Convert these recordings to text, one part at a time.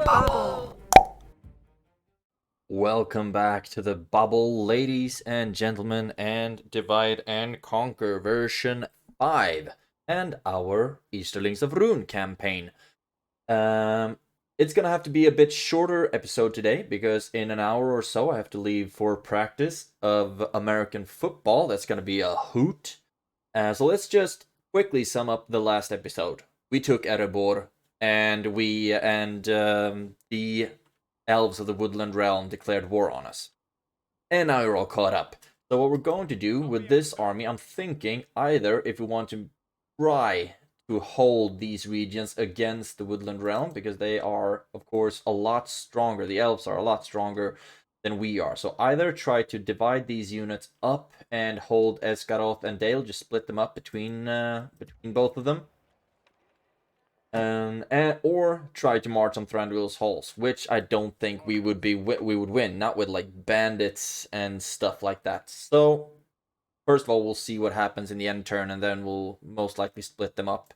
bubble. Welcome back to the bubble, ladies and gentlemen, and Divide and Conquer version 5 and our Easterlings of Rhûn campaign. It's gonna have to be a bit shorter episode today because in an hour or so I have to leave for practice of American football. That's gonna be a hoot. So let's just quickly sum up the last episode. We took Erebor, and the elves of the woodland realm declared war on us. And now you're all caught up. So what we're going to do with this army, I'm thinking either if we want to try to hold these regions against the woodland realm, because they are, of course, a lot stronger. The elves are a lot stronger than we are. So either try to divide these units up and hold Esgaroth and Dale, just split them up between both of them. Or try to march on Thranduil's halls, which I don't think we would win, not with like bandits and stuff like that. So first of all, we'll see what happens in the end turn, and then we'll most likely split them up.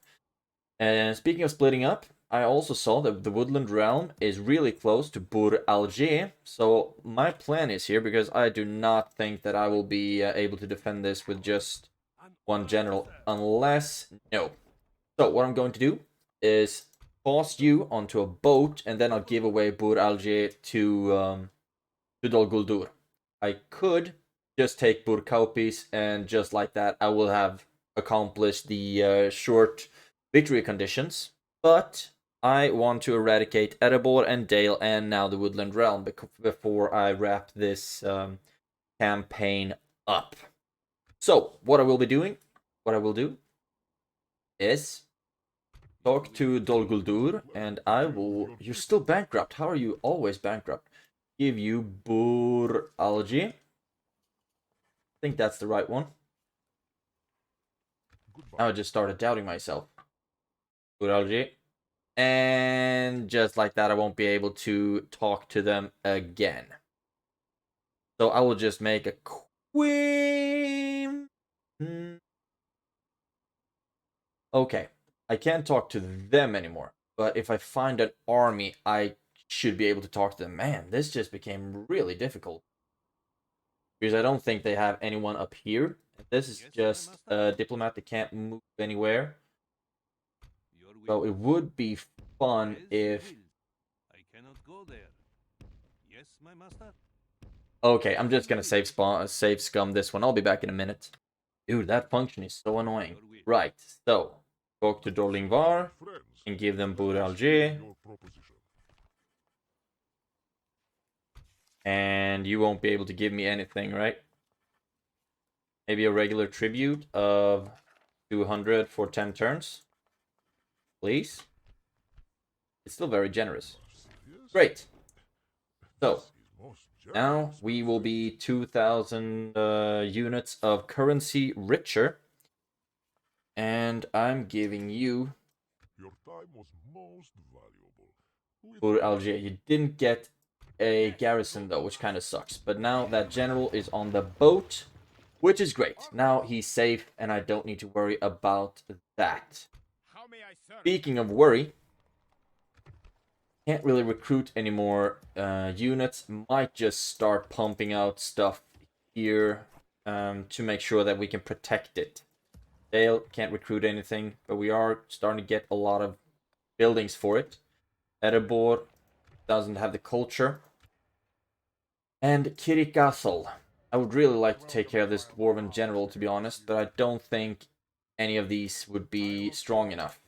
And speaking of splitting up, I also saw that the Woodland Realm is really close to Bur Alger. So my plan is here, because I do not think that I will be able to defend this with just one general, unless no. So what I'm going to do is toss you onto a boat, and then I'll give away Bur Alger to Dol Guldur. I could just take Bur Kaupis, and just like that, I will have accomplished the short victory conditions. But I want to eradicate Erebor and Dale, and now the Woodland Realm before I wrap this campaign up. So what I will do is talk to Dol Guldur, and I will... You're still bankrupt. How are you always bankrupt? Give you Bur Alger. I think that's the right one. Now I just started doubting myself. Bur Alger. And just like that, I won't be able to talk to them again. So I will just make a queen. Okay. I can't talk to them anymore. But if I find an army, I should be able to talk to them. Man, this just became really difficult. Because I don't think they have anyone up here. This is just a diplomat that can't move anywhere. So it would be fun if... I cannot go there. Yes, my master. Okay, I'm just gonna save scum this one. I'll be back in a minute. Dude, that function is so annoying. Right, so talk to Dorlingvar and give them Bur Alger. And you won't be able to give me anything, right? Maybe a regular tribute of 200 for 10 turns. Please. It's still very generous. Great. So, now we will be 2,000 units of currency richer. And I'm giving you... Your time was most valuable. Bur Alger. You didn't get a garrison though, which kind of sucks. But now that general is on the boat, which is great. Now he's safe, and I don't need to worry about that. Speaking of worry, can't really recruit any more units. Might just start pumping out stuff here to make sure that we can protect it. Dale can't recruit anything, but we are starting to get a lot of buildings for it. Erebor doesn't have the culture. And Kirik Castle. I would really like to take care of this dwarven general, to be honest, but I don't think any of these would be strong enough.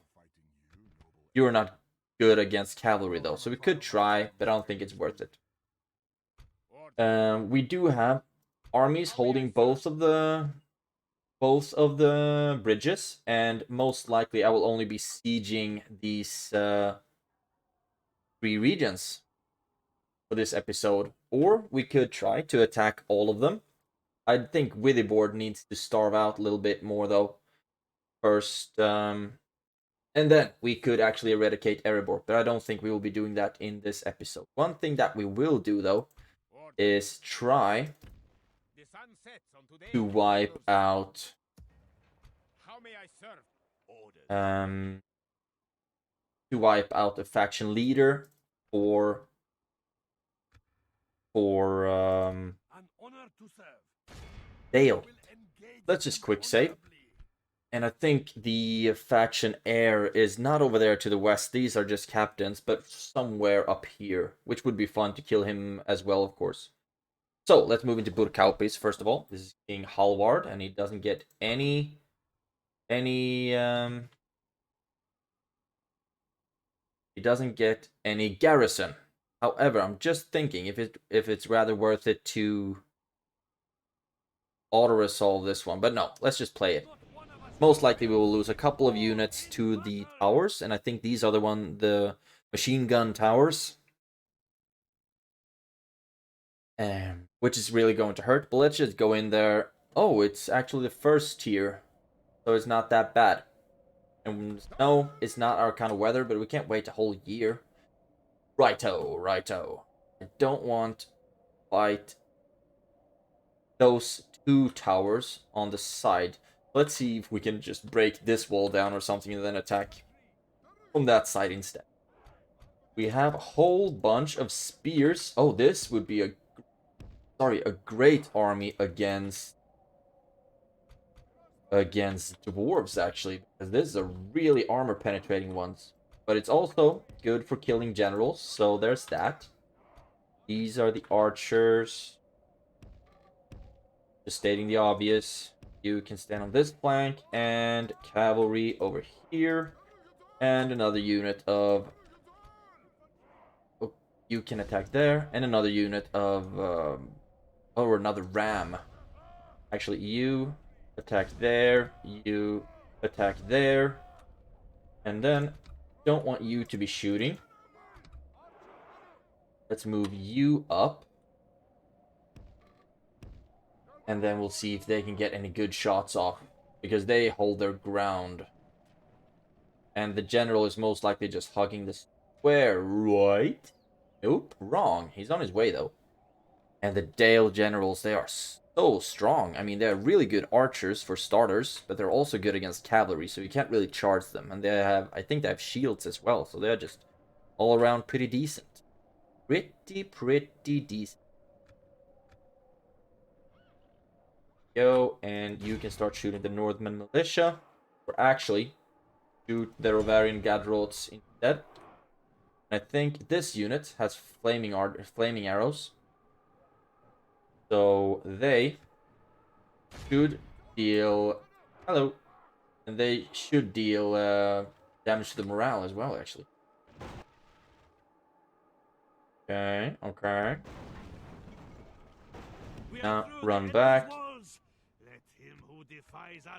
You're not good against cavalry though, so we could try, but I don't think it's worth it. We do have armies holding both of the bridges, and most likely I will only be sieging these 3 regions for this episode, or we could try to attack all of them. I think Withyboard needs to starve out a little bit more though first, and then we could actually eradicate Erebor, but I don't think we will be doing that in this episode. One thing that we will do though is try to wipe out a faction leader for An honor to serve. Dale. Will engage Let's just them quick save. honorably. And I think the faction heir is not over there to the west. These are just captains, but somewhere up here, which would be fun to kill him as well, of course. So let's move into Burkaupis first of all. This is King Halvard, and he doesn't get any he doesn't get any garrison. However, I'm just thinking if it's rather worth it to auto resolve this one, but no, let's just play it. Most likely we will lose a couple of units to the towers, and I think these are the machine gun towers. Which is really going to hurt, but let's just go in there. Oh, it's actually the first tier, so it's not that bad. And no, it's not our kind of weather, but we can't wait a whole year. Righto, righto. I don't want to fight those two towers on the side. Let's see if we can just break this wall down or something and then attack from that side instead. We have a whole bunch of spears. Oh, this would be a great army against dwarves, actually, because this is a really armor penetrating ones. But it's also good for killing generals, so there's that. These are the archers. Just stating the obvious. You can stand on this flank, and cavalry over here. And another unit of... Oh, you can attack there, and another unit of... or another ram. Actually, you attack there, you attack there. And then, don't want you to be shooting. Let's move you up. And then we'll see if they can get any good shots off, because they hold their ground. And the general is most likely just hugging the square, right? Nope, wrong. He's on his way, though. And the Dale generals, they are so strong. I mean, they're really good archers for starters, but they're also good against cavalry, so you can't really charge them. And they have, I think they have shields as well, so they're just all around pretty decent. Pretty decent. Go, and you can start shooting the Northern militia, or actually shoot the Rovarian Gadrots instead. And I think this unit has flaming arrows, so they should deal and they should deal damage to the morale as well, actually. Okay. Now run back.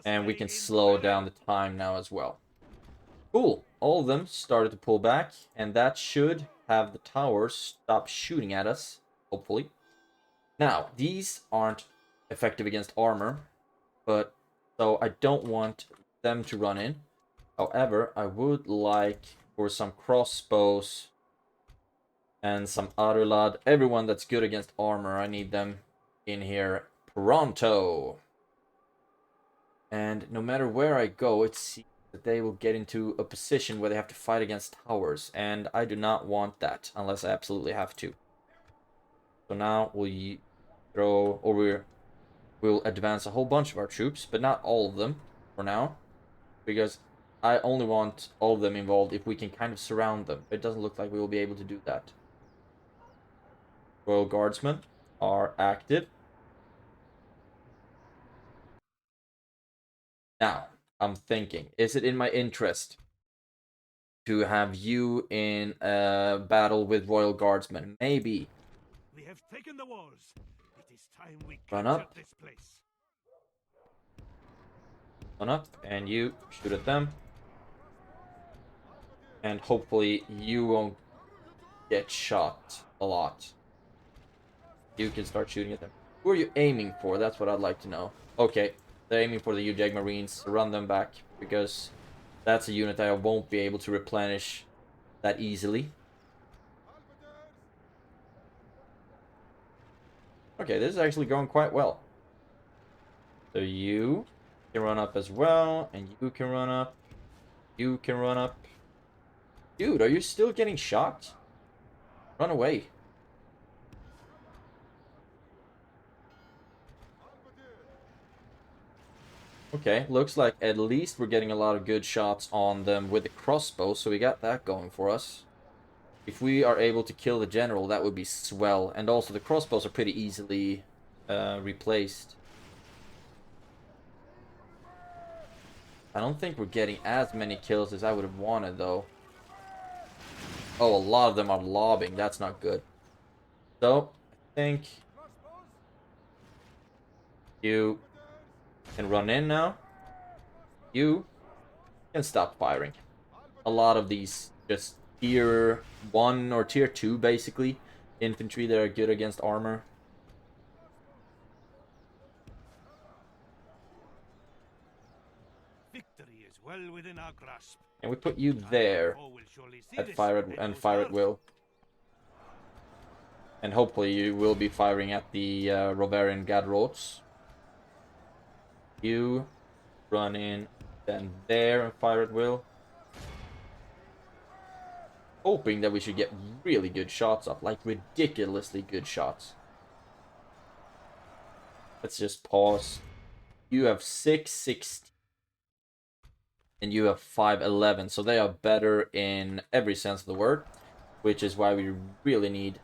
And we can slow down the time now as well. Cool. All of them started to pull back, and that should have the towers stop shooting at us, hopefully. Now, these aren't effective against armor, but so I don't want them to run in. However, I would like for some crossbows and some Arulad. Everyone that's good against armor, I need them in here pronto. And no matter where I go, it seems that they will get into a position where they have to fight against towers, and I do not want that unless I absolutely have to. So now we'll we'll advance a whole bunch of our troops, but not all of them for now, because I only want all of them involved if we can kind of surround them. It doesn't look like we will be able to do that. Royal Guardsmen are active. Now, I'm thinking, is it in my interest to have you in a battle with Royal Guardsmen? Maybe. We have taken the walls. It is time we Run captured up. this place. Run up, and you shoot at them. And hopefully you won't get shot a lot. You can start shooting at them. Who are you aiming for? That's what I'd like to know. Okay, they're aiming for the UJAG Marines. Run them back, because that's a unit that I won't be able to replenish that easily. Okay, this is actually going quite well. So you can run up as well, and you can run up. You can run up. Dude, are you still getting shot? Run away. Okay, looks like at least we're getting a lot of good shots on them with the crossbow, so we got that going for us. If we are able to kill the general, that would be swell. And also the crossbows are pretty easily replaced. I don't think we're getting as many kills as I would have wanted, though. Oh, a lot of them are lobbing. That's not good. So, I think you can run in now. You can stop firing. A lot of these just tier 1 or tier 2, basically. Infantry that are good against armor. Victory is well within our grasp. And we put you there at fire at will. And hopefully you will be firing at the Rovarian Gadrots. You run in, then there and fire at will. Hoping that we should get really good shots off, like ridiculously good shots. Let's just pause. You have 660. And you have 511, so they are better in every sense of the word, which is why we really need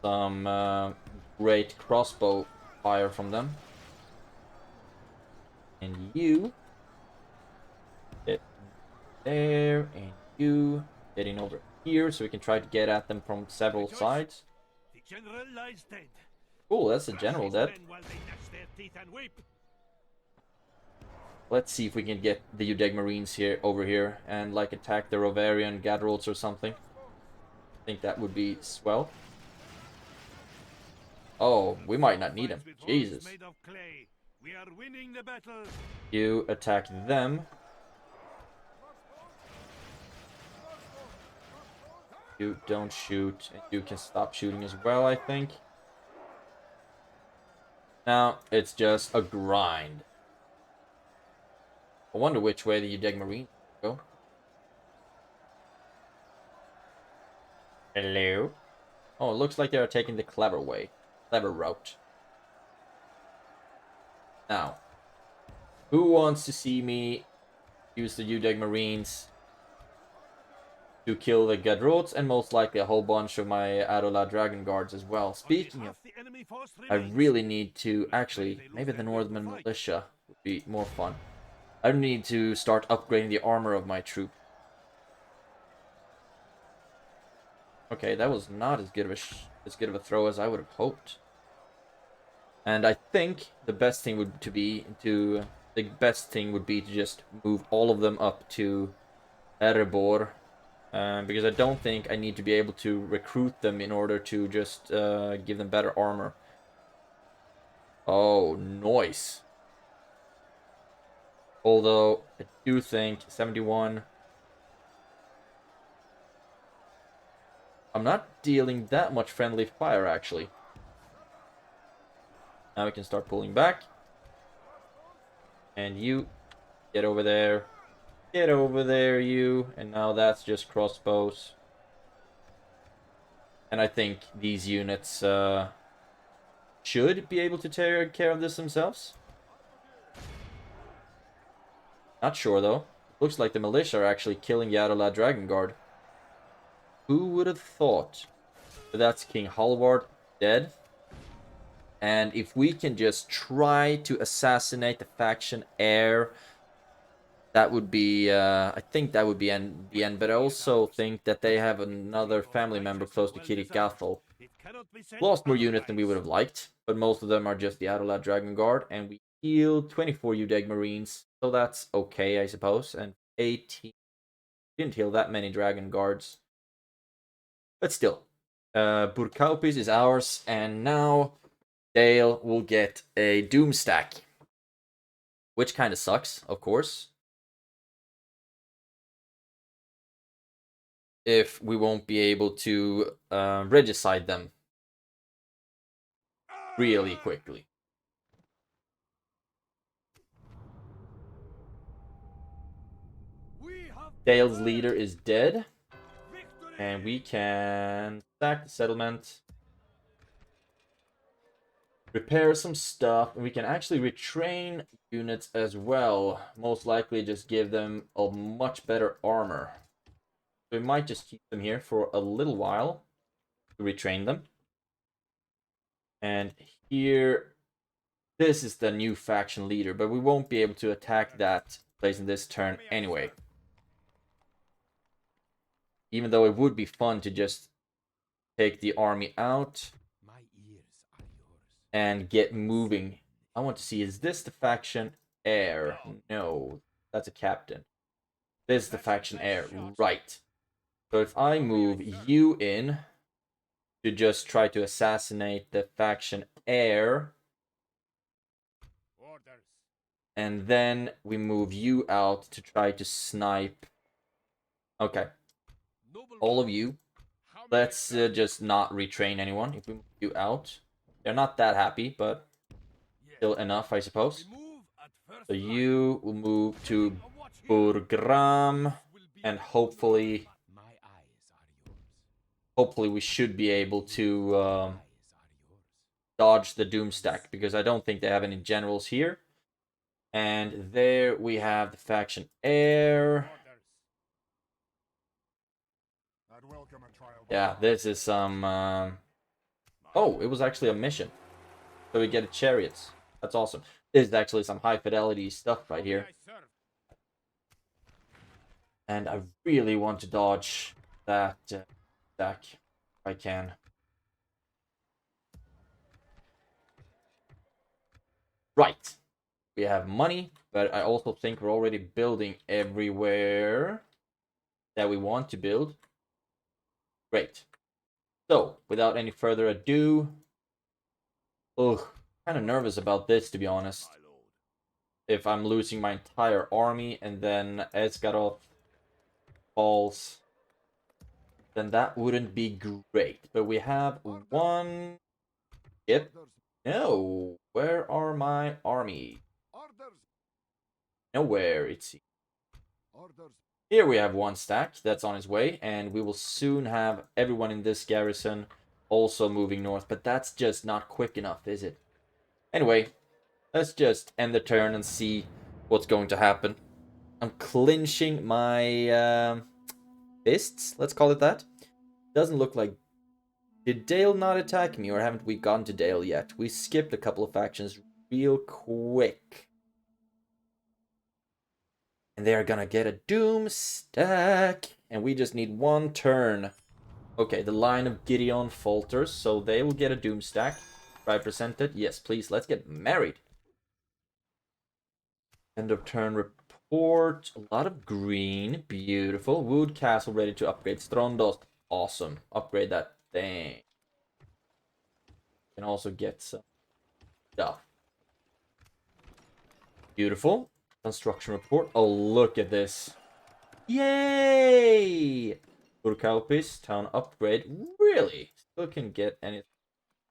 some great crossbow fire from them. And you get there, and you getting over here, so we can try to get at them from several sides. The general lies dead. Cool, that's the general dead. While they gnash their teeth and weep. Let's see if we can get the Udeg Marines here over here and like attack the Rovarian Gadrolts or something. I think that would be swell. Oh, we might not need him. Jesus. We are winning the battle. You attack them. You don't shoot. And you can stop shooting as well, I think. Now, it's just a grind. I wonder which way the Udeg Marine go. Hello? Oh, it looks like they are taking the clever way. Clever route. Now, who wants to see me use the Udeg Marines to kill the Gadrots and most likely a whole bunch of my Adola Dragon Guards as well? Speaking of, I really need to... Actually, maybe the Northern Militia would be more fun. I need to start upgrading the armor of my troop. Okay, that was not as good of a throw as I would have hoped. And I think the best thing would be to just move all of them up to Erebor, because I don't think I need to be able to recruit them in order to just give them better armor. Oh, nice. Although, I do think 71... I'm not dealing that much friendly fire, actually. Now we can start pulling back. And you, get over there. Get over there, you. And now that's just crossbows. And I think these units should be able to take care of this themselves. Not sure, though. Looks like the militia are actually killing the Adola Dragon Guard. Who would have thought? But that's King Halvard dead. And if we can just try to assassinate the faction heir, that would be, I think that would be the end. But I also think that they have another family member close to Kirik Gathol. Lost more units than we would have liked, but most of them are just the Adola Dragon Guard, and we healed 24 Udeg Marines, so that's okay, I suppose. And 18. Didn't heal that many Dragon Guards. But still, Burkaupis is ours, and now Dale will get a Doom stack. Which kind of sucks, of course. If we won't be able to regicide them really quickly. Dale's leader is dead. And we can sack the settlement. Repair some stuff. And we can actually retrain units as well. Most likely just give them a much better armor. So we might just keep them here for a little while to retrain them. And here, this is the new faction leader, but we won't be able to attack that place in this turn anyway. Even though it would be fun to just take the army out and get moving. I want to see, is this the faction heir? No, that's a captain. This is the faction heir, right. So if I move you in to just try to assassinate the faction heir, and then we move you out to try to snipe. Okay, all of you. Let's just not retrain anyone. If we move you out, they're not that happy, but still enough, I suppose. So you will move to Burgram, and hopefully we should be able to dodge the doom stack, because I don't think they have any generals here. And there we have the faction heir. Yeah, this is some... Oh, it was actually a mission. So we get chariots. That's awesome. This is actually some high fidelity stuff right here. And I really want to dodge that deck if I can. Right. We have money, but I also think we're already building everywhere that we want to build. Great. So, without any further ado... Ugh, kind of nervous about this, to be honest. If I'm losing my entire army and then Esgaroth falls, then that wouldn't be great. But we have one... Yep. No, where are my army? Nowhere, it seems. Here we have one stack that's on its way, and we will soon have everyone in this garrison also moving north, but that's just not quick enough, is it? Anyway, let's just end the turn and see what's going to happen. I'm clinching my fists, let's call it that. Doesn't look like... Did Dale not attack me, or haven't we gone to Dale yet? We skipped a couple of factions real quick. And they're gonna get a doom stack. And we just need one turn. Okay, the line of Gideon falters, so they will get a doom stack. Represented. Yes, please, let's get married. End of turn report. A lot of green. Beautiful. Wood castle ready to upgrade. Strondos. Awesome. Upgrade that thing. Can also get some stuff. Beautiful. Construction report. Oh, look at this. Yay! Burkaupis, town upgrade. Really? Still can get any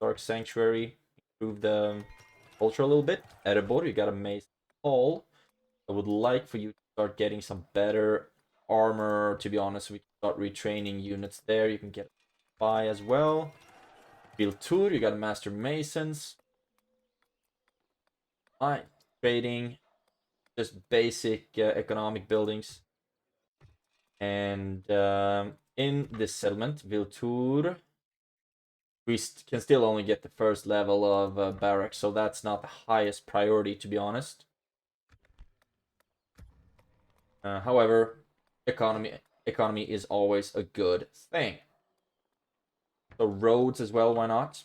Dark Sanctuary. Improve the culture a little bit. Erebor, you got a Mace Hall. I would like for you to start getting some better armor, to be honest. We can start retraining units there. You can get a spy as well. Biltur, you got a Master Masons. Alright, trading. Just basic economic buildings. And in this settlement, Viltur, we can still only get the first level of barracks, so that's not the highest priority, to be honest. However, economy is always a good thing. So roads as well, why not?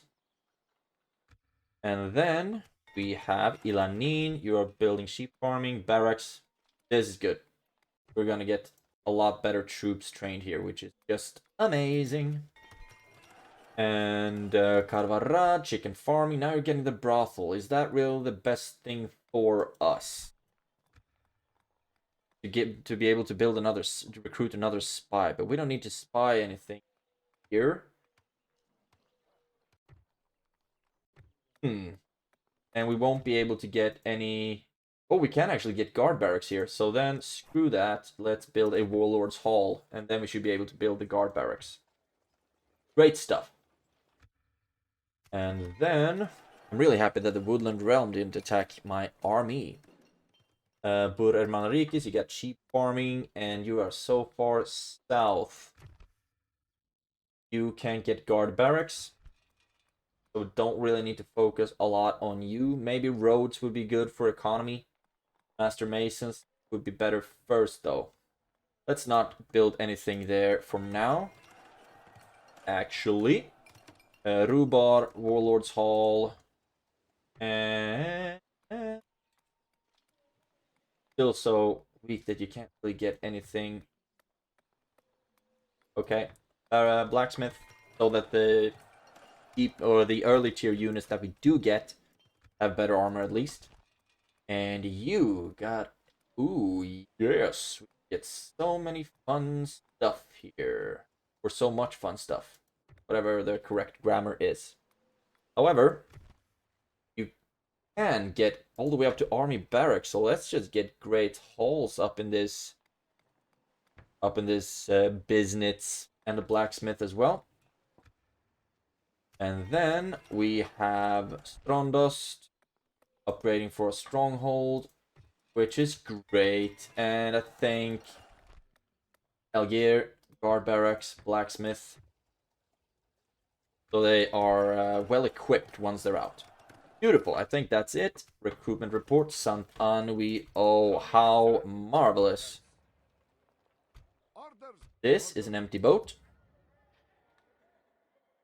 And then we have Ilanin. You are building sheep farming, barracks. This is good. We're gonna get a lot better troops trained here, which is just amazing. And Karvara, chicken farming. Now you're getting the brothel. Is that really the best thing for us? To be able to build another, to recruit another spy, but we don't need to spy anything here. And we won't be able to get any Oh, we can actually get guard barracks here. So then, screw that. Let's build a warlord's hall. And then we should be able to build the guard barracks. Great stuff. And then, I'm really happy that the Woodland Realm didn't attack my army. Bur Hermanarikis, you got sheep farming, and you are so far south. You can't get guard barracks. So don't really need to focus a lot on you. Maybe roads would be good for economy. Master Masons would be better first, though. Let's not build anything there for now. Actually. Rubar, Warlord's Hall. And... Still so weak that you can't really get anything. Okay. Blacksmith. So that the deep or the early tier units that we do get have better armor at least. And you got... Ooh, yes. We get so many fun stuff here. Or so much fun stuff. Whatever the correct grammar is. However, you can get all the way up to army barracks. So let's just get great halls up in this business and the blacksmith as well. And then we have Strondost upgrading for a stronghold, which is great. And I think Algier, guard barracks, blacksmith. So they are well equipped once they're out. Beautiful. I think that's it. Recruitment report. Sant Anui. Oh, how marvelous. This is an empty boat.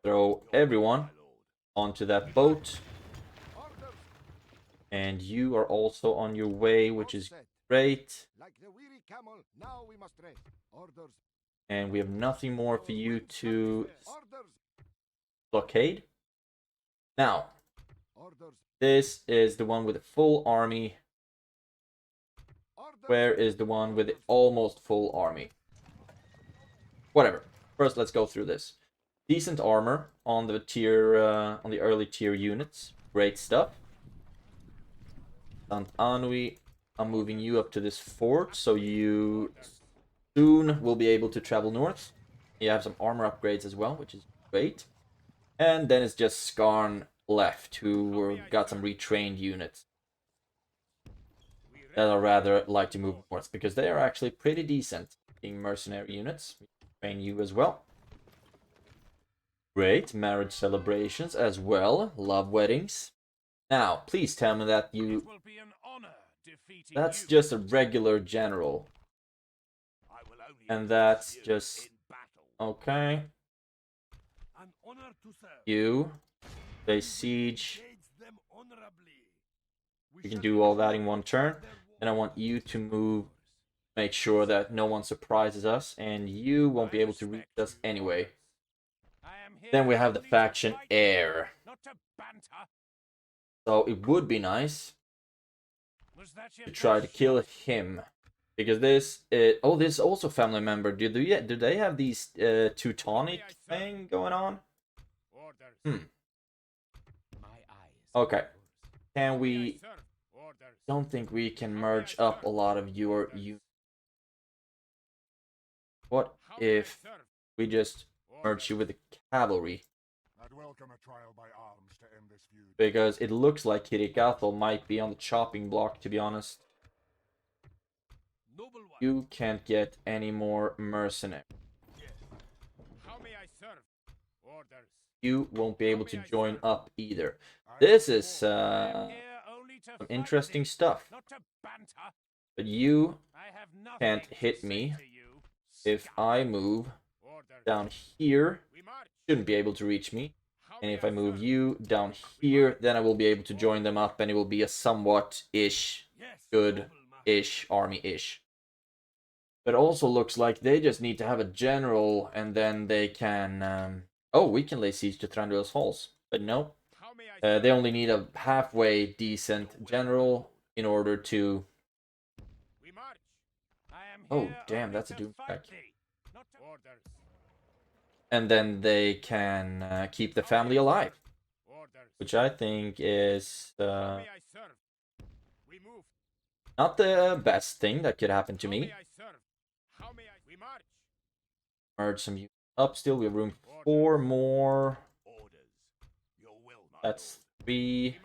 Throw everyone onto that boat. And you are also on your way, which is great. And we have nothing more for you to blockade. Now, this is the one with a full army. Where is the one with the almost full army? Whatever. First, let's go through this. Decent armor on the tier, on the early tier units. Great stuff. Sant Anui, I'm moving you up to this fort, so you soon will be able to travel north. You have some armor upgrades as well, which is great. And then it's just Skarn left, who got some retrained units that I rather like to move north, because they are actually pretty decent being mercenary units. We train you as well. Great, marriage celebrations as well, love weddings. Now, please tell me that you... That's just a regular general. And that's just... Okay. You. They siege. You can do all that in one turn. And I want you to move. Make sure that no one surprises us. And you won't be able to reach us anyway. Then we have the faction heir. So it would be nice to try to kill him. Because this... oh, this is also family member. Do they have these Teutonic thing going on? Okay. Can we... Don't think we can merge up a lot of your... What if we just merge you with the cavalry? Because it looks like Kirikathal might be on the chopping block, to be honest. You can't get any more mercenaries. You won't be able to join up either. This is some interesting stuff. But you can't hit me. If I move down here, shouldn't be able to reach me. And if I move you down here, then I will be able to join them up, and it will be a somewhat-ish, good-ish, army-ish. But it also looks like they just need to have a general, and then they can... Oh, we can lay siege to Thranduil's halls. But no. They only need a halfway decent general in order to... Oh, damn, that's a doom track. And then they can keep the family alive. Which I think is... Not the best thing that could happen to me. Merge some units up still. We have room for 4 more. That's 3.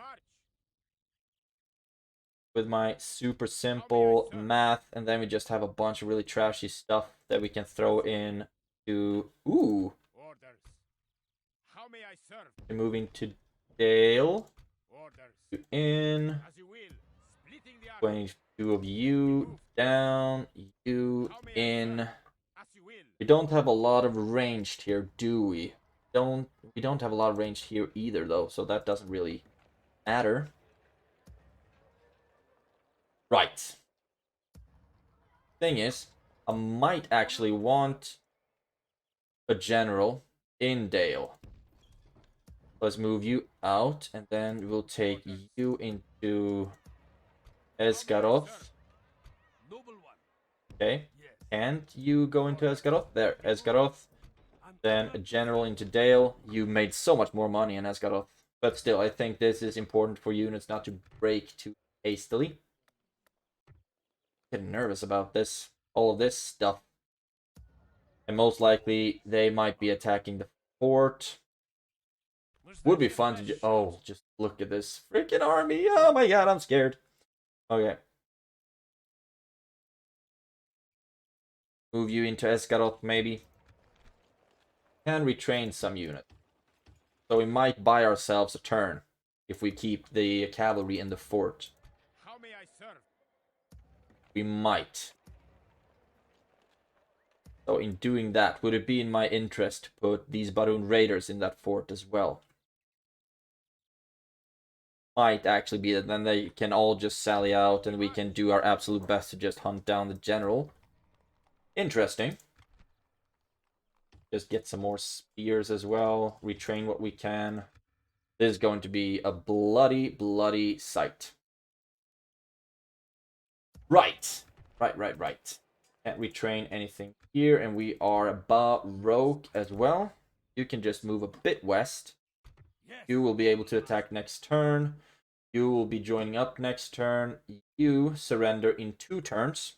With my super simple math, and then we just have a bunch of really trashy stuff that we can throw in to... Ooh! We're moving to Dale. To in. 22 of you. Down. You. In. We don't have a lot of ranged here, do we? We don't have a lot of ranged here either, though, so that doesn't really matter. Right. Thing is, I might actually want a general in Dale. Let's move you out, and then we'll take you into Esgaroth. Okay. And you go into Esgaroth? There, Esgaroth. Then a general into Dale. You made so much more money in Esgaroth. But still, I think this is important for units not to break too hastily. Getting nervous about this. All of this stuff. And most likely, they might be attacking the fort. Would be fun to oh, just look at this freaking army. Oh my god, I'm scared. Okay. Move you into Esgaroth, maybe. Can retrain some unit. So we might buy ourselves a turn if we keep the cavalry in the fort. How may I serve? We might. So in doing that, would it be in my interest to put these Baroon raiders in that fort as well? Might actually be that then they can all just sally out and we can do our absolute best to just hunt down the general. Interesting. Just get some more spears as well. Retrain what we can. This is going to be a bloody, bloody sight. Right. Right. Can't retrain anything here. And we are about rogue as well. You can just move a bit west. You will be able to attack next turn. You will be joining up next turn. You surrender in 2 turns.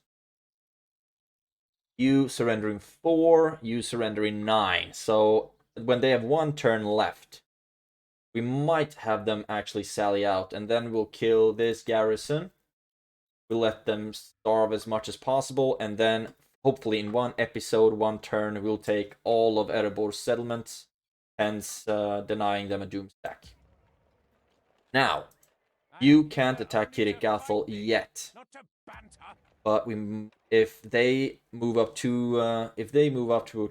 You surrendering 4. You surrendering 9. So when they have 1 turn left, we might have them actually sally out. And then we'll kill this garrison. We'll let them starve as much as possible. And then hopefully in 1 episode, 1 turn, we'll take all of Erebor's settlements. Hence denying them a doom stack. Now, you can't attack Kirikathal yet. But if they move up towards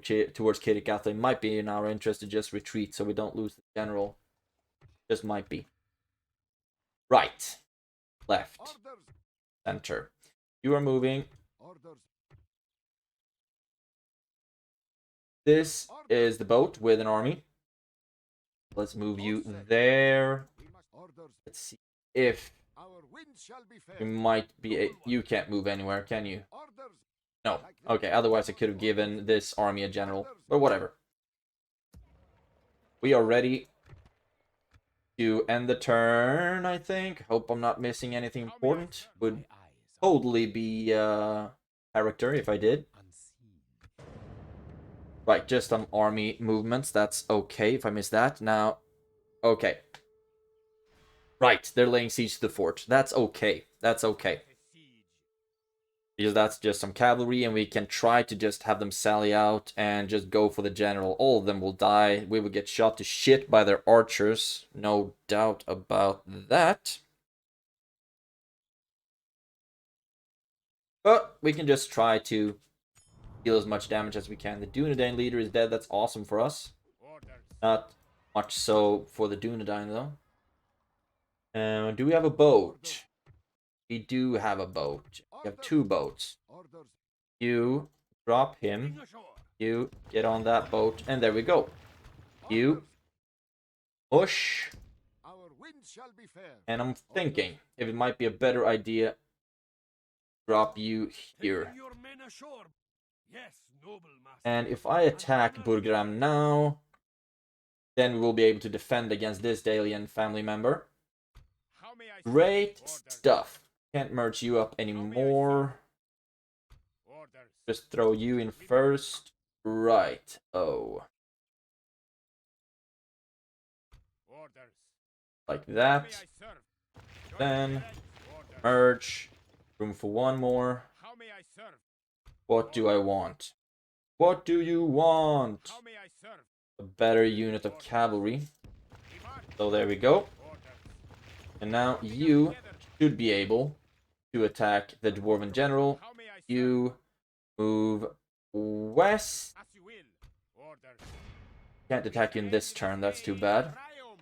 Kirikathal, it might be in our interest to just retreat so we don't lose the general. Just might be. Right. Left. Center. You are moving. This is the boat with an army. Let's move you there. Let's see if you might be you can't move anywhere, can you? No. Okay, otherwise I could have given this army a general. But whatever. We are ready to end the turn, I think. Hope I'm not missing anything important. Would totally be character if I did. Right, just some army movements. That's okay if I miss that. Now, okay. Right, they're laying siege to the fort. That's okay. That's okay. Because that's just some cavalry, and we can try to just have them sally out and just go for the general. All of them will die. We will get shot to shit by their archers. No doubt about that. But we can just try to deal as much damage as we can. The Dunedain leader is dead. That's awesome for us. Not much so for the Dunedain, though. Do we have a boat? We do have a boat. We have 2 boats. You drop him. You get on that boat. And there we go. You push. And I'm thinking if it might be a better idea drop you here. And if I attack Burgram now, then we will be able to defend against this Dalian family member. Great stuff. Can't merge you up anymore. Orders. Just throw you in first. Right. Oh. Orders. Like How may that. I serve? Then Orders. merge. Room for one more. How may I serve? What do I want? What do you want? How may I serve? A better unit of cavalry. Demand. So there we go. Orders. And now you should be able to attack the dwarven general. How may I serve? You move west. As you will. Orders. Can't attack you in this turn, that's too bad. Triumph.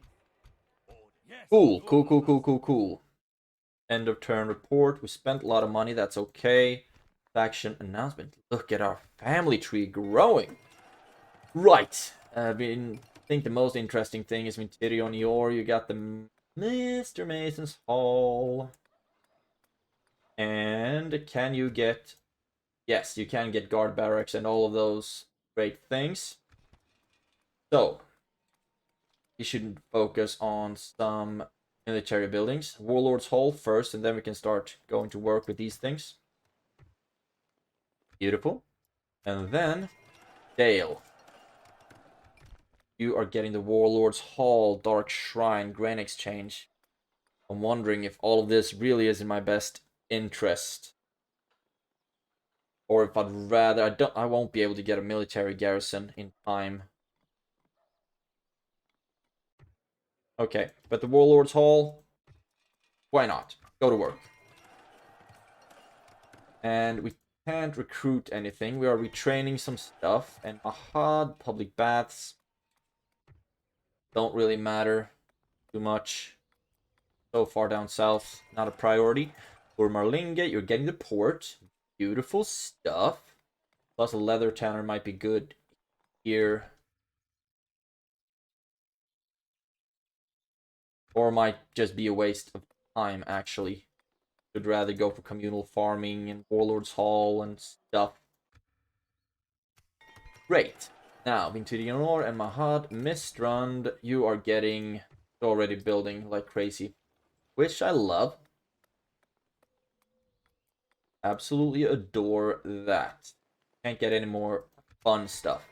Yes. Cool, cool, cool, cool, cool, cool. End of turn report. We spent a lot of money, that's okay. Faction announcement. Look at our family tree growing. Right. I think the most interesting thing is in Tyrion Yor, you got the Mr. Mason's Hall. And can you get... Yes, you can get guard barracks and all of those great things. So, you should focus on some military buildings. Warlord's Hall first, and then we can start going to work with these things. Beautiful. And then, Dale. You are getting the Warlord's Hall, Dark Shrine, Grain Exchange. I'm wondering if all of this really is in my best interest. Or if I'd rather... I won't be able to get a military garrison in time. Okay, but the Warlord's Hall... Why not? Go to work. And we can't recruit anything. We are retraining some stuff. And Ahad, public baths. Don't really matter too much. So far down south, not a priority. For Marlinga, you're getting the port. Beautiful stuff. Plus a leather tanner might be good here. Or might just be a waste of time, actually. Would rather go for communal farming and Warlord's Hall and stuff. Great. Now, Vintirianor and Mahad, Mistrand, you are getting already building like crazy. Which I love. Absolutely adore that. Can't get any more fun stuff.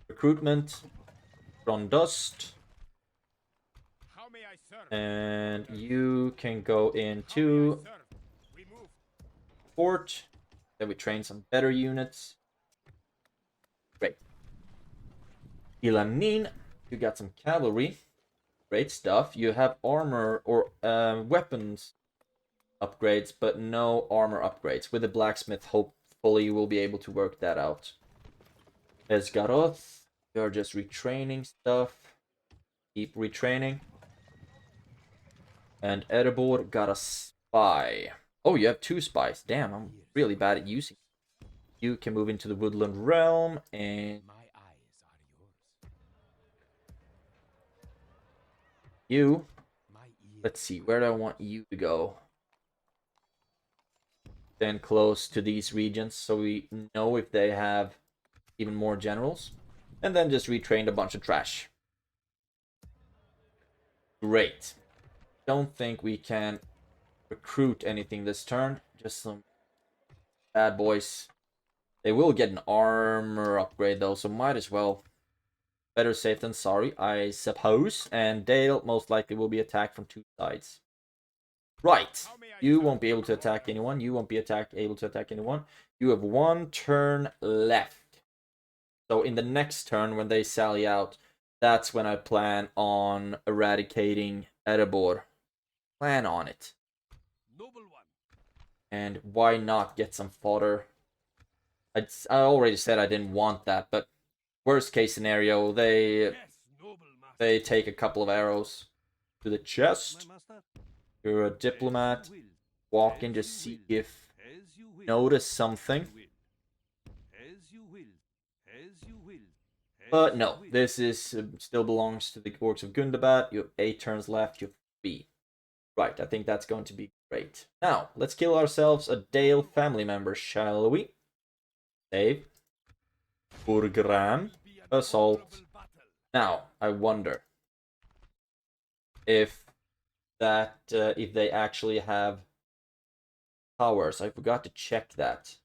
Recruitment. From Dust. How may I serve? And you can go into Fort. Then we train some better units. Great. Ilanin, you got some cavalry. Great stuff. You have armor or weapons upgrades, but no armor upgrades. With the blacksmith, hopefully you will be able to work that out. Esgaroth, you're just retraining stuff. Keep retraining. And Erebor got a spy. Oh, you have 2 spies. Damn, I'm really bad at using it. You can move into the Woodland Realm and... My eyes are yours. You... My ears. Let's see, where do I want you to go? Then close to these regions so we know if they have even more generals. And then just retrained a bunch of trash. Great. Don't think we can recruit anything this turn. Just some bad boys. They will get an armor upgrade though, so might as well. Better safe than sorry, I suppose. And Dale most likely will be attacked from 2 sides. Right. You won't be able to attack anyone. You won't be able to attack anyone. You have 1 turn left. So in the next turn, when they sally out, that's when I plan on eradicating Erebor. Plan on it. Noble one. And why not get some fodder? I already said I didn't want that, but worst case scenario, Yes, noble master. they take a couple of arrows to the chest. My master. You're a diplomat. As you will. Walk in, As just you see will. if As you will. notice something. As you will. As you will. But As no, you will. this is still belongs to the Orcs of Gundabad. You have 8 turns left. You have 3. Right, I think that's going to be great. Now, let's kill ourselves a Dale family member, shall we? Save. Burgram. Assault. Now, I wonder if that if they actually have towers. I forgot to check that.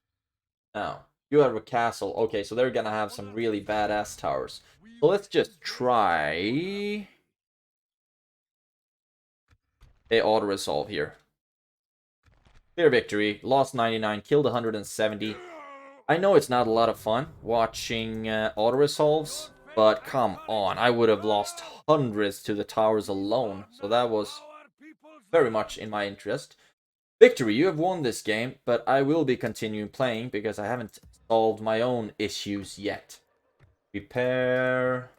Now, you have a castle. Okay, so they're gonna have some really badass towers. So let's just try a auto-resolve here. Clear victory. Lost 99, killed 170. I know it's not a lot of fun watching auto-resolves, but come on. I would have lost hundreds to the towers alone. So that was very much in my interest. Victory, you have won this game, but I will be continuing playing because I haven't solved my own issues yet. Repair.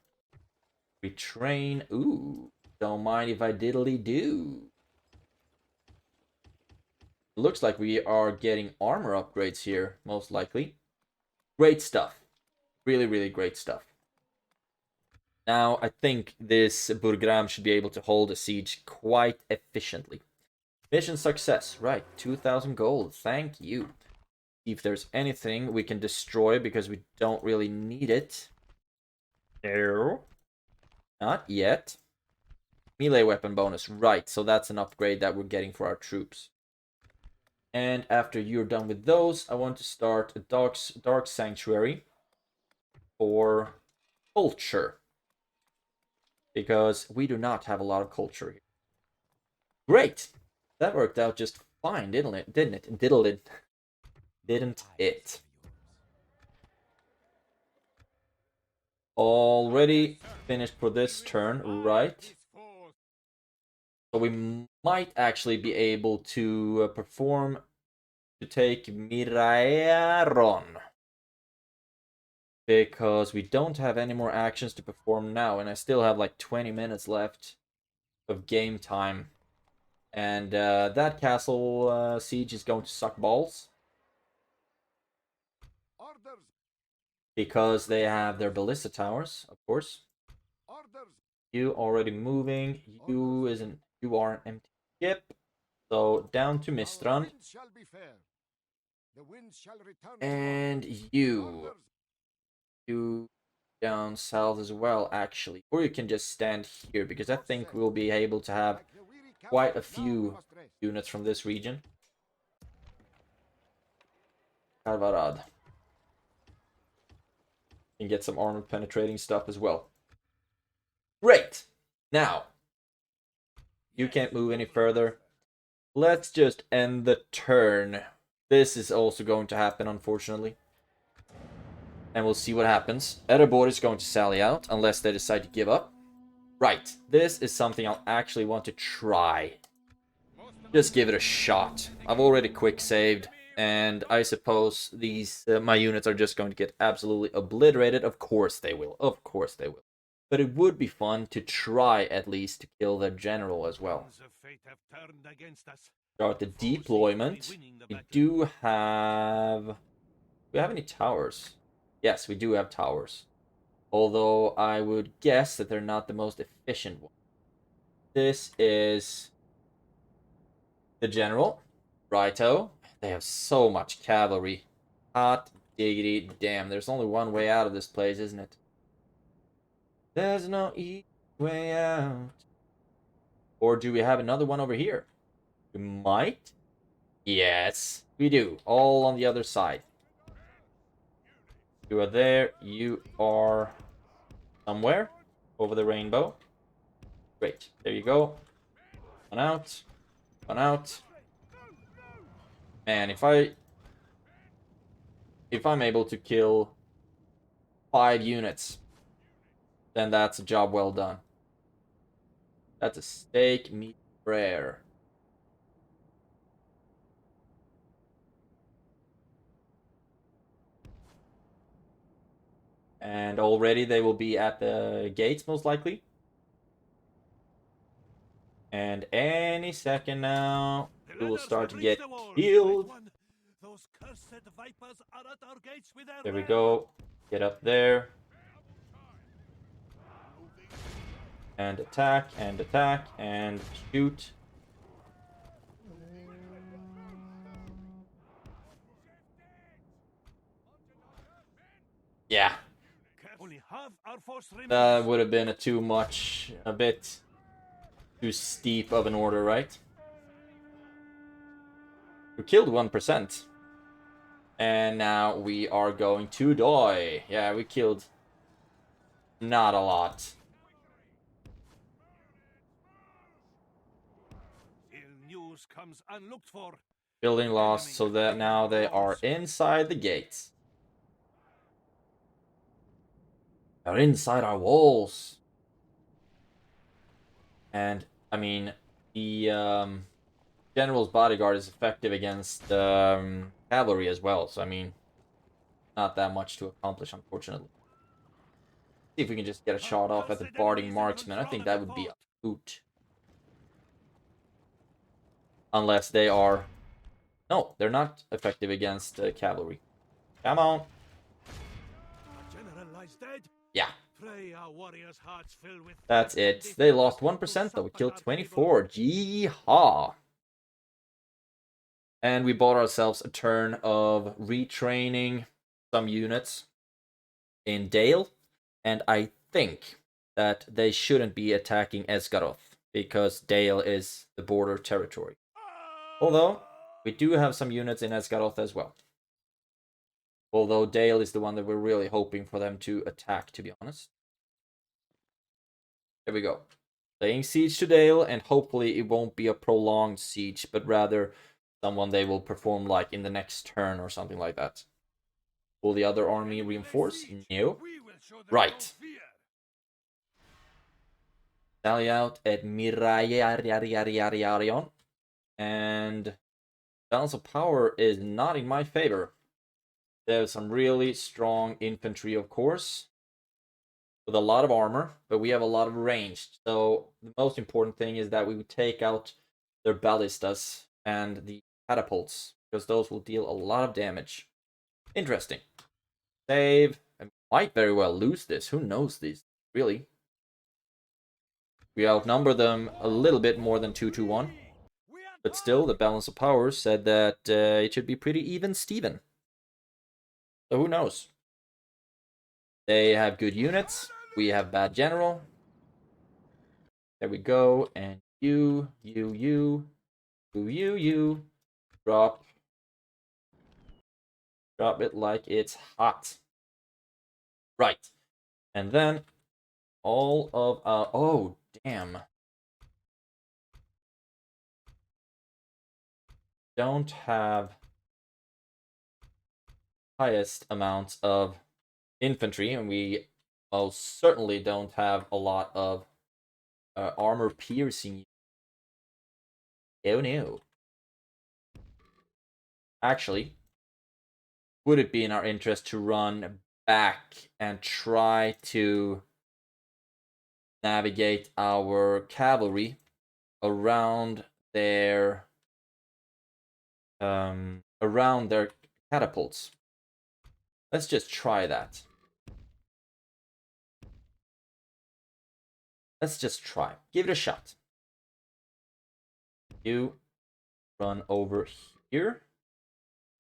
Retrain. Ooh, don't mind if I diddly do. Looks like we are getting armor upgrades here, most likely. Great stuff. Really, really great stuff. Now, I think this Burgram should be able to hold a siege quite efficiently. Mission success. Right, 2,000 gold. Thank you. See if there's anything we can destroy because we don't really need it. No. Not yet. Melee weapon bonus. Right, so that's an upgrade that we're getting for our troops. And after you're done with those, I want to start a dark sanctuary for culture. Because we do not have a lot of culture here. Great! That worked out just fine, didn't it? Didn't it? Already finished for this turn, right? So we might actually be able to perform to take Miraeron. Because we don't have any more actions to perform now, and I still have like 20 minutes left of game time. And that castle siege is going to suck balls. Because they have their ballista towers, of course. You already moving. You are an empty ship. So down to Mistrand. And you down south as well, actually. Or you can just stand here, because I think we'll be able to have quite a few units from this region. Karvarad. And get some armor penetrating stuff as well. Great! Now, you can't move any further. Let's just end the turn. This is also going to happen, unfortunately. And we'll see what happens. Erebor is going to sally out, unless they decide to give up. Right, this is something I'll actually want to try. Just give it a shot. I've already quick saved, and I suppose these my units are just going to get absolutely obliterated. Of course they will. Of course they will. But it would be fun to try at least to kill their general as well. Start the deployment. We do have... Do we have any towers? Yes, we do have towers. Although I would guess that they're not the most efficient one. This is the general. Righto. They have so much cavalry. Hot diggity damn. There's only one way out of this place, isn't it? There's no easy way out. Or do we have another one over here? We might. Yes, we do. All on the other side. You are there. You are somewhere over the rainbow. Great. There you go. One out. One out. Man, if I'm able to kill 5 units, then that's a job well done. That's a steak meat rare. And already they will be at the gates, most likely. And any second now, we will start to get killed. There we go. Get up there. And attack, and shoot. Yeah. That would have been a bit too steep of an order, right? We killed 1%. And now we are going to die. Yeah, we killed not a lot. Ill news comes unlooked for. Building lost, so that now they are inside the gates. They're inside our walls. And, I mean, the general's bodyguard is effective against cavalry as well. So, I mean, not that much to accomplish, unfortunately. See if we can just get a shot off at the barding marksman. I think that would be a hoot. Unless they are... No, they're not effective against cavalry. Come on. Yeah. That's it. They lost 1% though. We killed 24. Yeehaw. And we bought ourselves a turn of retraining some units in Dale. And I think that they shouldn't be attacking Esgaroth, because Dale is the border territory. Although, we do have some units in Esgaroth as well. Although Dale is the one that we're really hoping for them to attack, to be honest. There we go. Laying siege to Dale, and hopefully it won't be a prolonged siege, but rather someone they will perform like in the next turn or something like that. Will the other army reinforce? No. Right. Sally out at Mirayariariariarion. And balance of power is not in my favor. There's some really strong infantry, of course, with a lot of armor, but we have a lot of range. So the most important thing is that we would take out their ballistas and the catapults, because those will deal a lot of damage. Interesting. Save. I might very well lose this. Who knows these? Really. We outnumber them a little bit more than 2-1. But still, the balance of power said that it should be pretty even Steven. So who knows? They have good units. We have bad general. There we go. And you. Drop. Drop it like it's hot. Right. And then all of our... Oh, damn. Don't have highest amounts of infantry, and we most certainly don't have a lot of armor piercing. Oh no. Actually, would it be in our interest to run back and try to navigate our cavalry around their catapults? Let's just try that. Let's just try. Give it a shot. You run over here,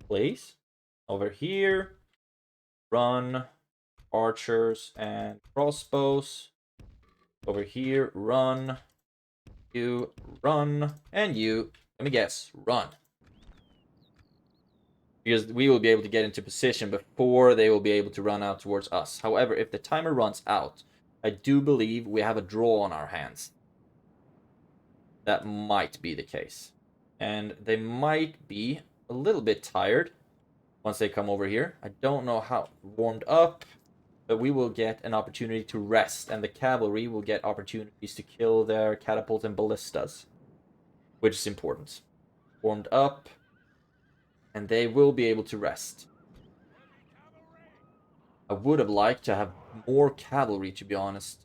please. Over here. Run archers and crossbows. Over here, run. You run. And you, let me guess, run. Because we will be able to get into position before they will be able to run out towards us. However, if the timer runs out, I do believe we have a draw on our hands. That might be the case. And they might be a little bit tired once they come over here. I don't know how warmed up, but we will get an opportunity to rest, and the cavalry will get opportunities to kill their catapults and ballistas, which is important. Warmed up, and they will be able to rest. I would have liked to have more cavalry, to be honest.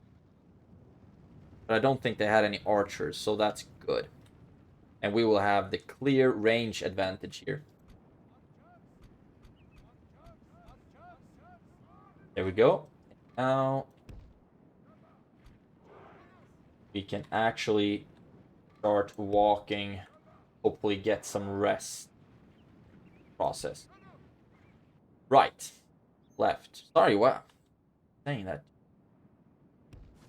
But I don't think they had any archers, so that's good. And we will have the clear range advantage here. There we go. Now we can actually start walking, hopefully get some rest. Process. Right. Left. Sorry, what? Saying that.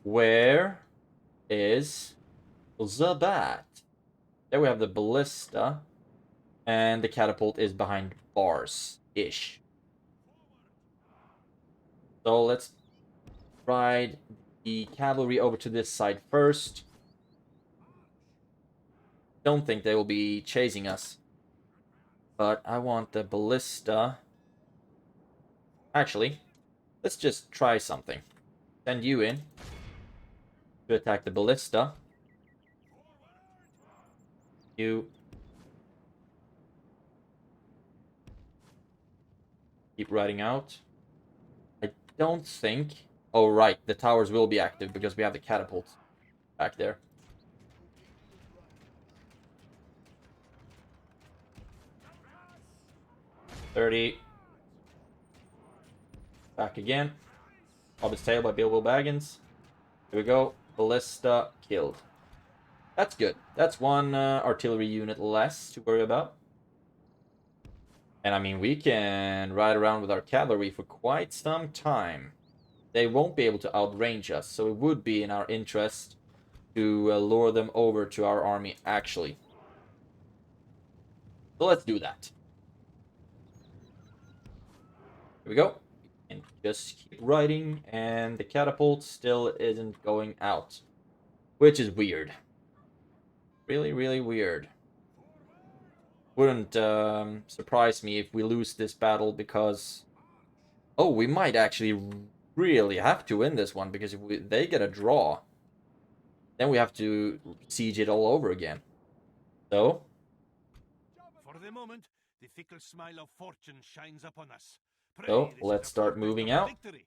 Where is the bat? There we have the ballista. And the catapult is behind bars-ish. So let's ride the cavalry over to this side first. Don't think they will be chasing us. But I want the ballista. Actually, let's just try something. Send you in to attack the ballista. You keep riding out. I don't think... Oh, right. The towers will be active because we have the catapults back there. $30. Back again. Hobbit's Tale by Bilbo Baggins. Here we go. Ballista killed. That's good. That's one artillery unit less to worry about. And I mean, we can ride around with our cavalry for quite some time. They won't be able to outrange us, so it would be in our interest to lure them over to our army, actually. So let's do that. Here we go. And just keep riding, and the catapult still isn't going out. Which is weird. Really, really weird. Wouldn't surprise me if we lose this battle because... Oh, we might actually really have to win this one, because if they get a draw, then we have to siege it all over again. So... For the moment, the fickle smile of fortune shines upon us. Pray So, this is let's a start portent moving of out. victory.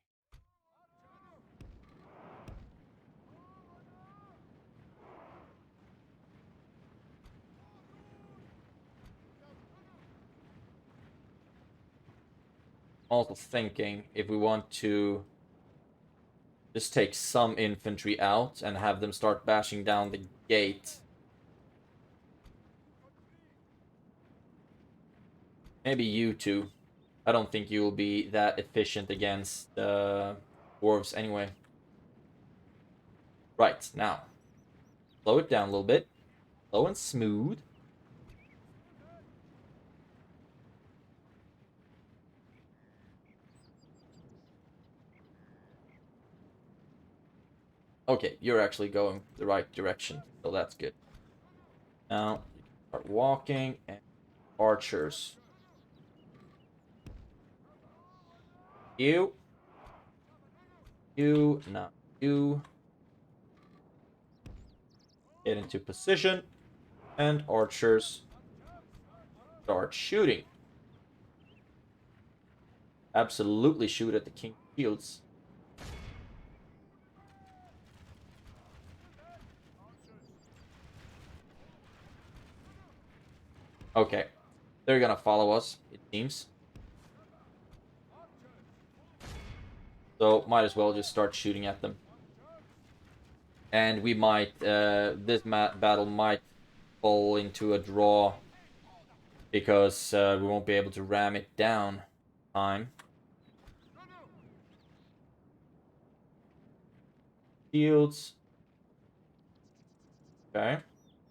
Also thinking if we want to just take some infantry out and have them start bashing down the gate. Maybe you two. I don't think you will be that efficient against dwarves anyway. Right, now. Slow it down a little bit. Slow and smooth. Okay, you're actually going the right direction, so that's good. Now, start walking, and archers. You. Now you. Get into position, and archers start shooting. Absolutely shoot at the king's shields. Okay, they're gonna follow us, it seems. So might as well just start shooting at them. And we might, this battle might fall into a draw because we won't be able to ram it down in time. Shields. Okay,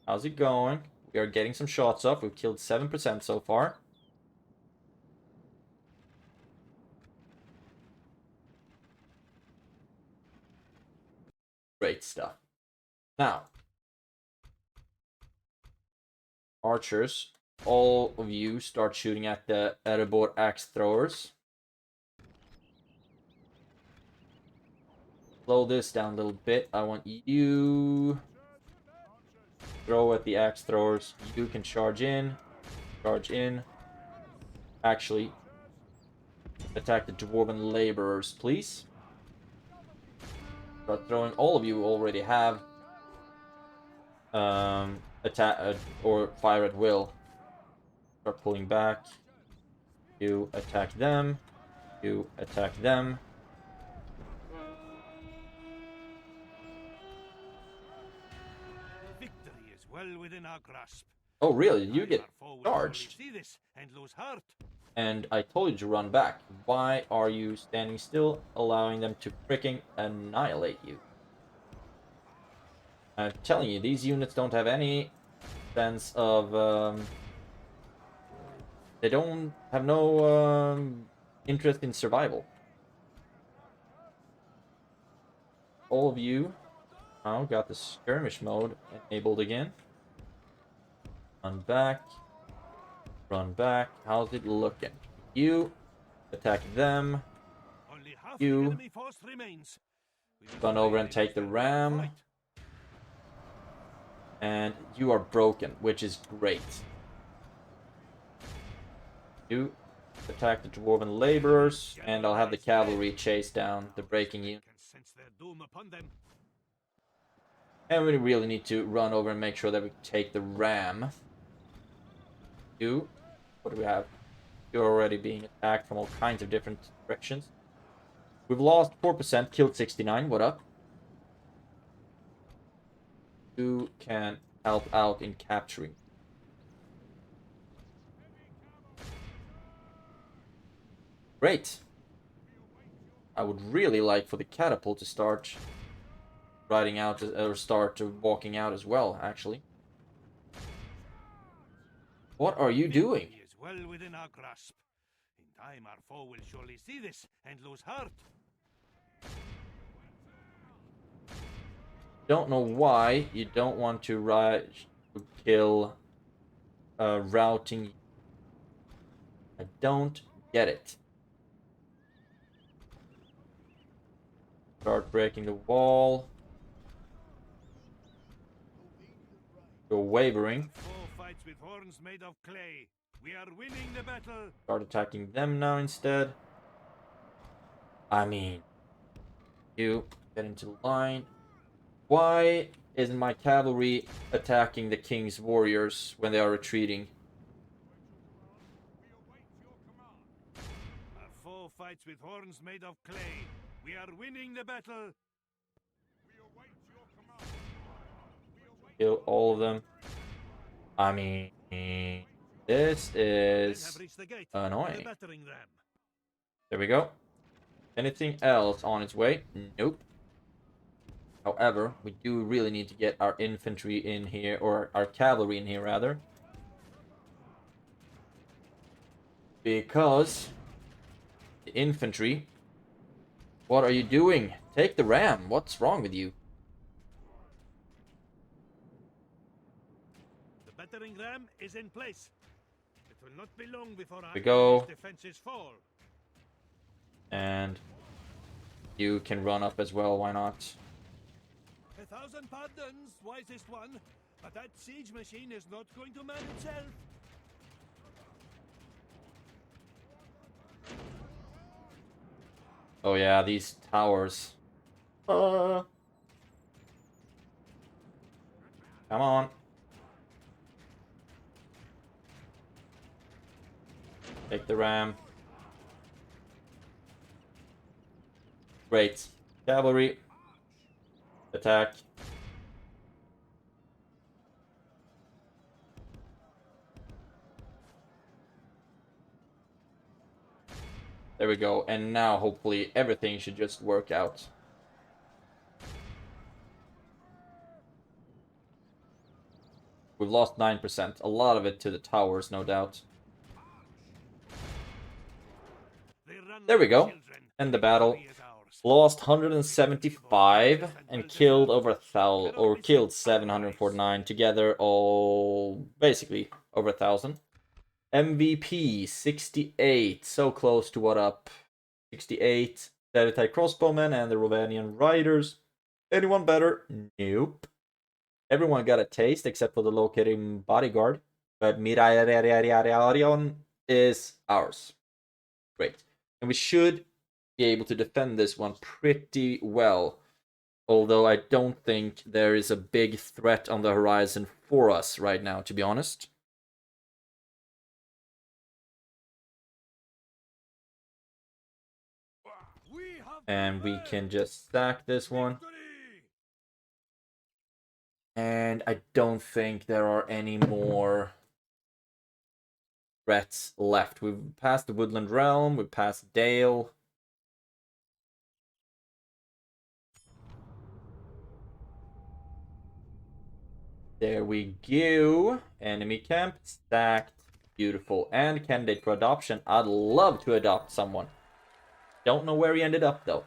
how's it going? We are getting some shots off. We've killed 7% so far. Great stuff. Now, archers, all of you start shooting at the Erebor axe throwers. Slow this down a little bit. I want you throw at the axe throwers. You can charge in. Charge in. Actually, attack the dwarven laborers, please. Start throwing. All of you already have attack or fire at will. Start pulling back. You attack them. You attack them. Victory is well within our grasp. Oh, really? You get Our foe will charged. surely see this and lose heart. And I told you to run back. Why are you standing still, allowing them to freaking annihilate you? I'm telling you, these units don't have any sense of They don't have no interest in survival. All of you now got the skirmish mode enabled again. Run back. Run back. How's it looking? You attack them. Only half You the enemy force remains. We must run over and really take the stand up and ram. fight. And you are broken, which is great. You attack the dwarven laborers, and I'll have the cavalry chase down the breaking unit. Can sense their doom upon them. And we really need to run over and make sure that we take the ram. You, what do we have? You're already being attacked from all kinds of different directions. We've lost 4%, killed 69, what up? You can help out in capturing. Great. I would really like for the catapult to start riding out, or start walking out as well, actually. What are you doing? Victory is well within our grasp. In time, our foe will surely see this and lose heart. Don't know why you don't want to kill routing. I don't get it. Start breaking the wall. You're wavering. Foe fights with horns made of clay. We are winning the battle. Start attacking them now instead. I mean, you get into line. Why isn't my cavalry attacking the king's warriors when they are retreating? Our foe fights with horns made of clay. We are winning the battle. Kill all of them. I mean, this is annoying. There we go. Anything else on its way? Nope. However, we do really need to get our infantry in here, or our cavalry in here, rather. Because the infantry... What are you doing? Take the ram. What's wrong with you? The battering ram is in place. It will not be long before our We go. enemy's defenses fall. And you can run up as well, why not? 1,000 pardons, wisest one, but that siege machine is not going to man itself. Oh yeah, these towers. Come on. Take the ram. Great. Cavalry. Attack. There we go. And now hopefully everything should just work out. We've lost 9%. A lot of it to the towers, no doubt. There we go. End the battle. Lost 175 and killed over 1,000, or killed 749 together, all basically over 1,000. MVP 68, so close to what up? 68. Deadeye crossbowmen and the Rovanian riders. Anyone better? Nope. Everyone got a taste except for the locating bodyguard, but Mirarion is ours. Great. And we should be able to defend this one pretty well. Although I don't think there is a big threat on the horizon for us right now, to be honest. And we can just stack this one. And I don't think there are any more threats left. We've passed the Woodland Realm, we've passed Dale. There we go. Enemy camp stacked. Beautiful. And candidate for adoption. I'd love to adopt someone. Don't know where he ended up, though.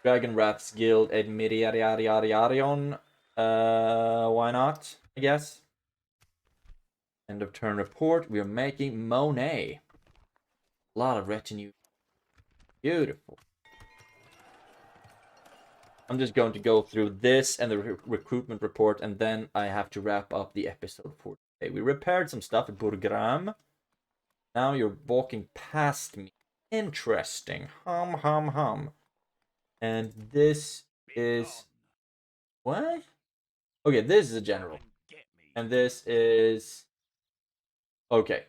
Dragon Wrath's Guild, Edmiriariariarion. Why not, I guess. End of turn report. We are making Monet. A lot of retinue. Beautiful. I'm just going to go through this and the recruitment report, and then I have to wrap up the episode for today. We repaired some stuff at Burgram. Now you're walking past me. Interesting. Hum, hum, hum. And this is... What? Okay, this is a general. And this is... Okay.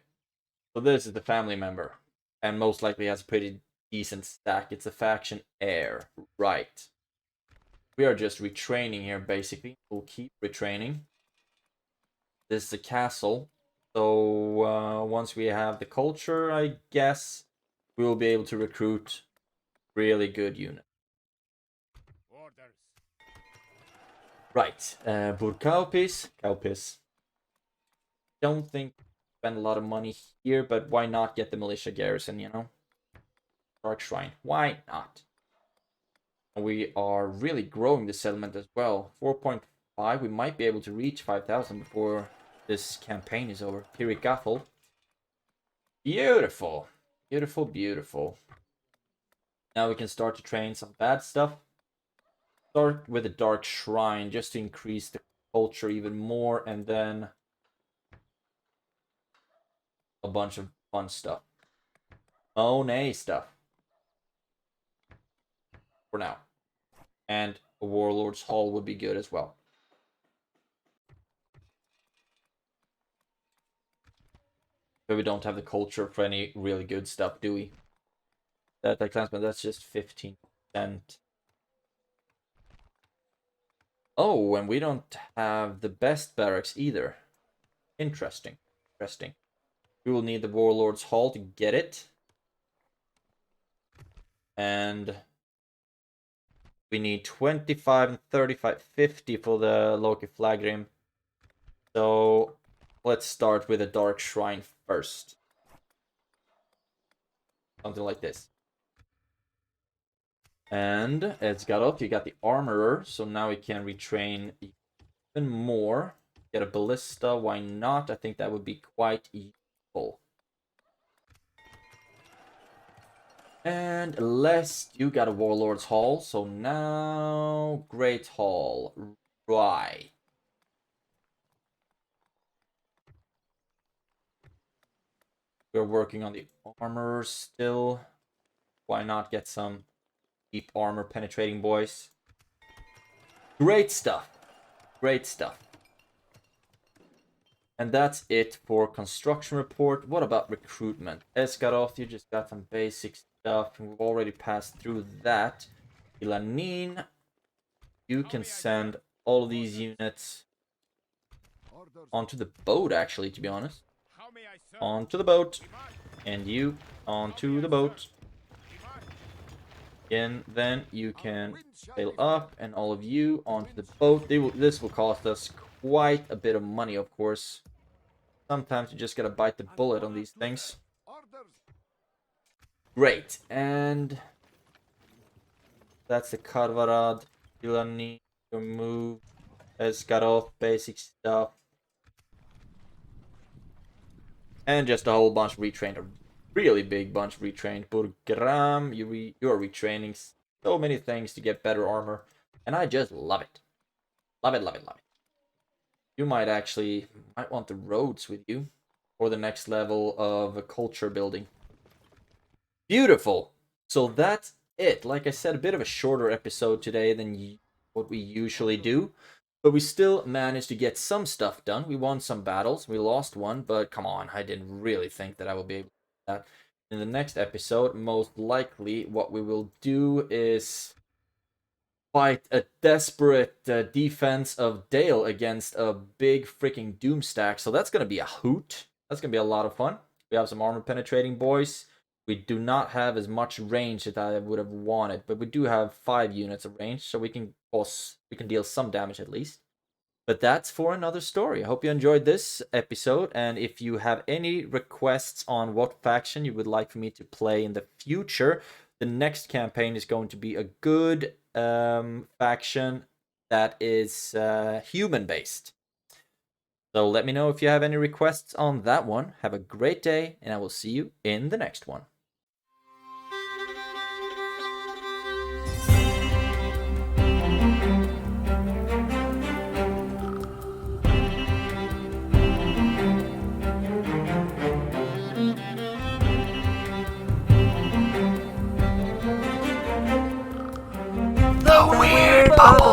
So this is the family member. And most likely has a pretty decent stack. It's a faction heir. Right. We are just retraining here, basically. We'll keep retraining. This is a castle. So once we have the culture, I guess we will be able to recruit really good units. Orders. Right. Burkaupis. Kaupis. Don't think spend a lot of money here, but why not get the militia garrison, you know? Dark Shrine. Why not? We are really growing the settlement as well. 4.5. We might be able to reach 5,000 before this campaign is over. Kirikathal. Beautiful. Beautiful, beautiful. Now we can start to train some bad stuff. Start with a Dark Shrine just to increase the culture even more, and then a bunch of fun stuff. Monet stuff. For now. And a Warlord's Hall would be good as well. But we don't have the culture for any really good stuff, do we? That clansman, that's just 15%. Oh, and we don't have the best barracks either. Interesting. Interesting. We will need the Warlord's Hall to get it. And we need 25 and 35, 50 for the Loki Flagrim. So let's start with a Dark Shrine first. Something like this. And it's got up. You got the Armorer, so now we can retrain even more. Get a Ballista, why not? I think that would be quite useful. And Lest, you got a Warlord's Hall, so now Great Hall. Right. We're working on the Armorer still. Why not get some deep armor penetrating boys? Great stuff. Great stuff. And that's it for construction report. What about recruitment? Esgaroth, you just got some basic stuff, and we've already passed through that. Ilanin, you can send all these units onto the boat, actually, to be honest. Onto the boat. And you onto the boat. And then you can sail up, and all of you onto the boat. This will cost us quite a bit of money, of course. Sometimes you just gotta bite the bullet on these things. Great, and that's the Karvarad. Ilani, your move. Esgaroth, basic stuff. And just a whole bunch retrained. A really big bunch retrained. Burgram, you are retraining so many things to get better armor. And I just love it. Love it, love it, love it. You might want the roads with you for the next level of culture building. Beautiful. So that's it. Like I said, a bit of a shorter episode today than what we usually do. But we still managed to get some stuff done. We won some battles. We lost one, but come on. I didn't really think that I would be able to do that. In the next episode, most likely, what we will do is fight a desperate defense of Dale against a big freaking doom stack. So that's going to be a hoot. That's going to be a lot of fun. We have some armor penetrating boys. We do not have as much range as I would have wanted, but we do have 5 units of range, so we can deal some damage at least. But that's for another story. I hope you enjoyed this episode, and if you have any requests on what faction you would like for me to play in the future, the next campaign is going to be a good faction that is human based. So let me know if you have any requests on that one. Have a great day, and I will see you in the next one. The Weird Bubble.